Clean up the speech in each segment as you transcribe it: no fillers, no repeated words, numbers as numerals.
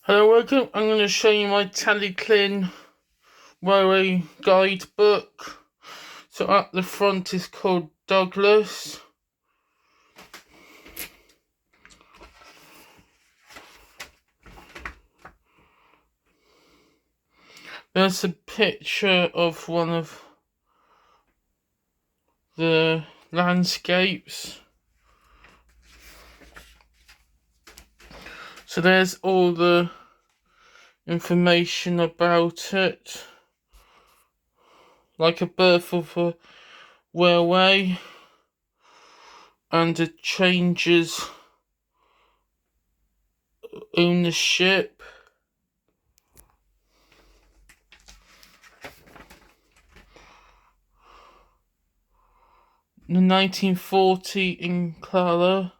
Hello, welcome. I'm going to show you my talyllyn railway guidebook. So at the front is called Douglas. There's a picture of one of the landscapes. So there's all the information about it, like a birth of a railway, and it changes ownership. The 1940 in colour.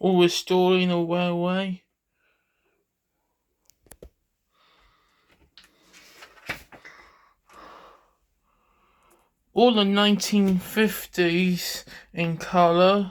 Or restoring a railway. All the 1950s in colour.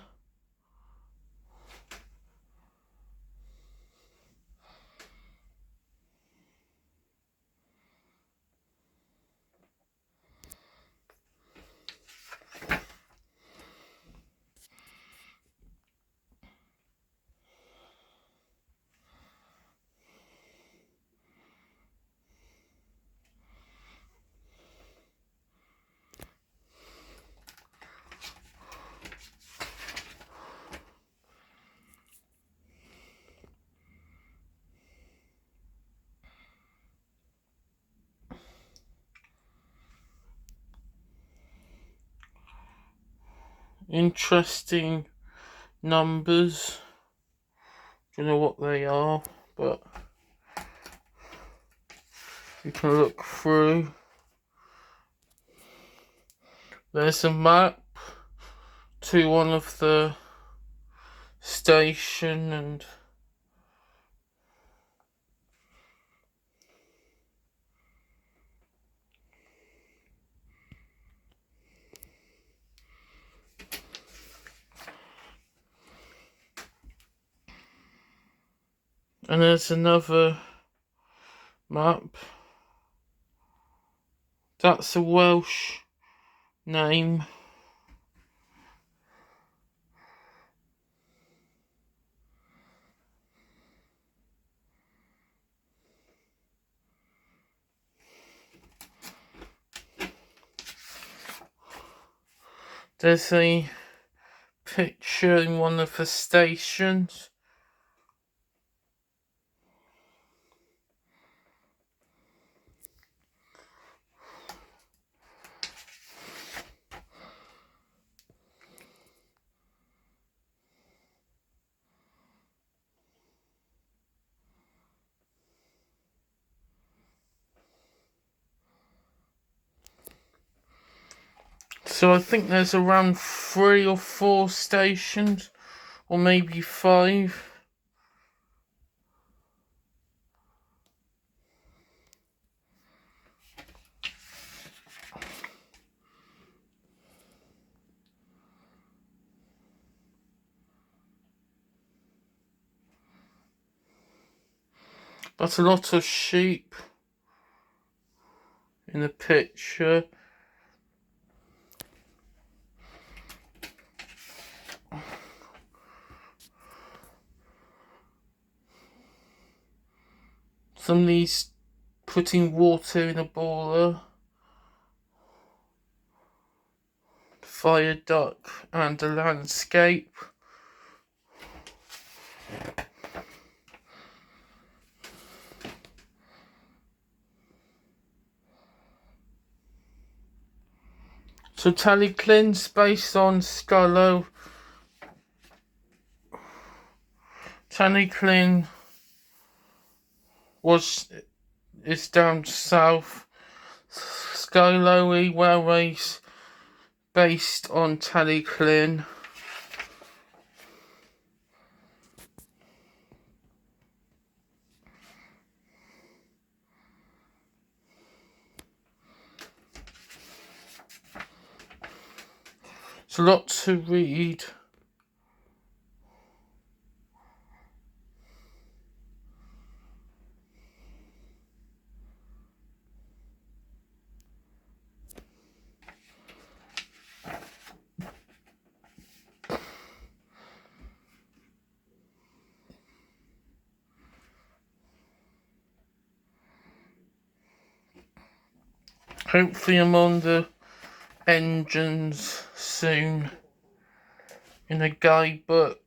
Interesting numbers. Don't know what they are, but you can look through. There's a map to one of the station and there's another map. That's a Welsh name. There's a picture in one of the stations. So I think there's around 3 or 4 stations, or maybe 5. That's a lot of sheep in the picture. Somebody's putting water in a boiler. Fire duck and a landscape. So talyllyn's based on Skylo. Talyllyn is down south. Skylo railways based on talyllyn. It's a lot to read. Hopefully I'm on the engines soon in a guidebook.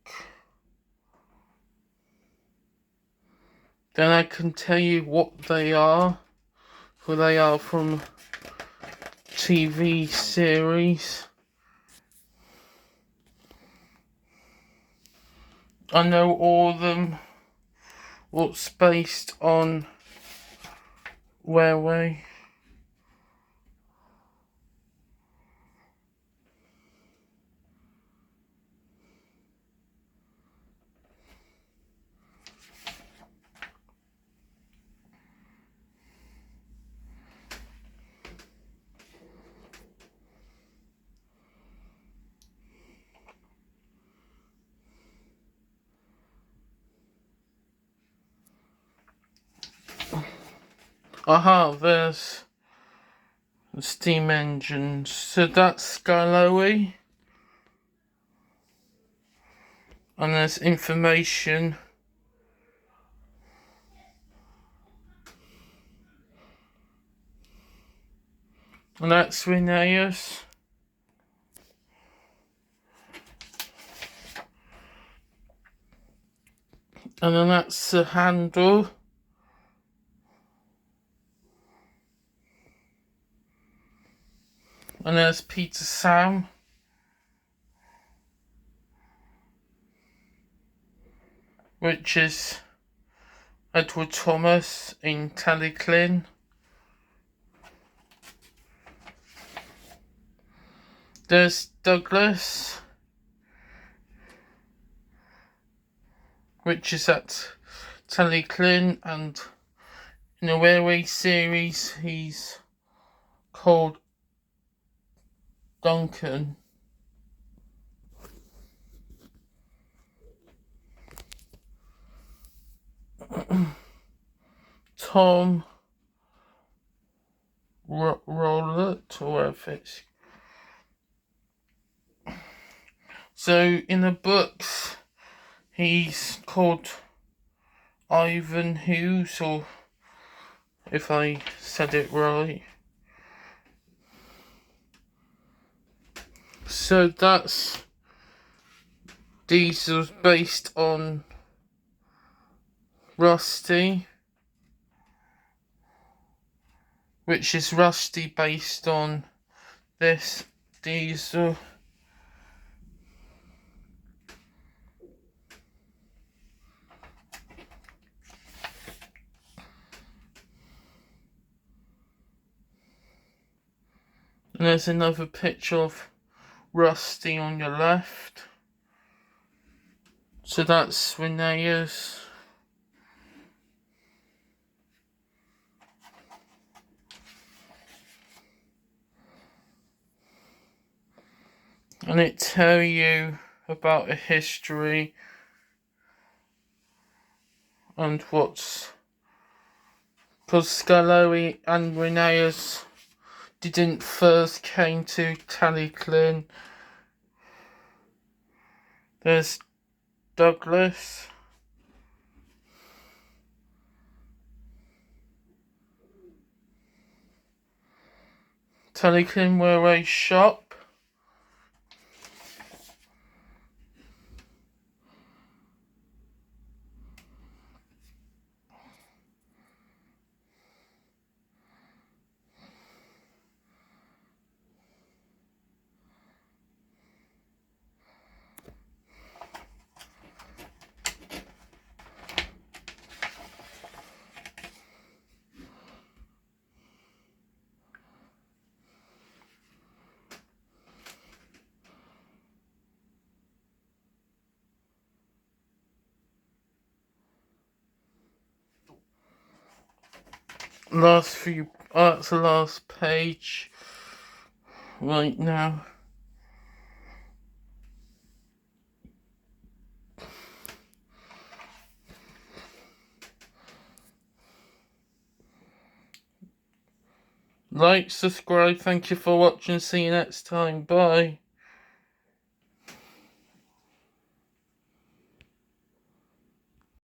Then I can tell you what they are, who they are from TV series. I know all of them, what's based on railway. Aha, there's the steam engines. So that's Skylowy. And there's information. And that's Rheneas. And then that's the handle. And there's Peter Sam. Which is Edward Thomas in talyllyn. There's Douglas, which is at talyllyn, and in a railway series he's called Duncan. Tom Rowlett, or whatever it's. So in the books he's called Ivan Hughes, or if I said it right. So that's Diesel's based on Rusty, which is Rusty based on this Diesel. And there's another picture of Rusty on your left. So that's Rheneas. And it tells you about a history and what's, because Skylowy and Rheneas didn't first came to talyllyn. There's Douglas. Talyllyn Railway Shop. that's the last page right now. Like, subscribe, thank you for watching, see you next time, bye.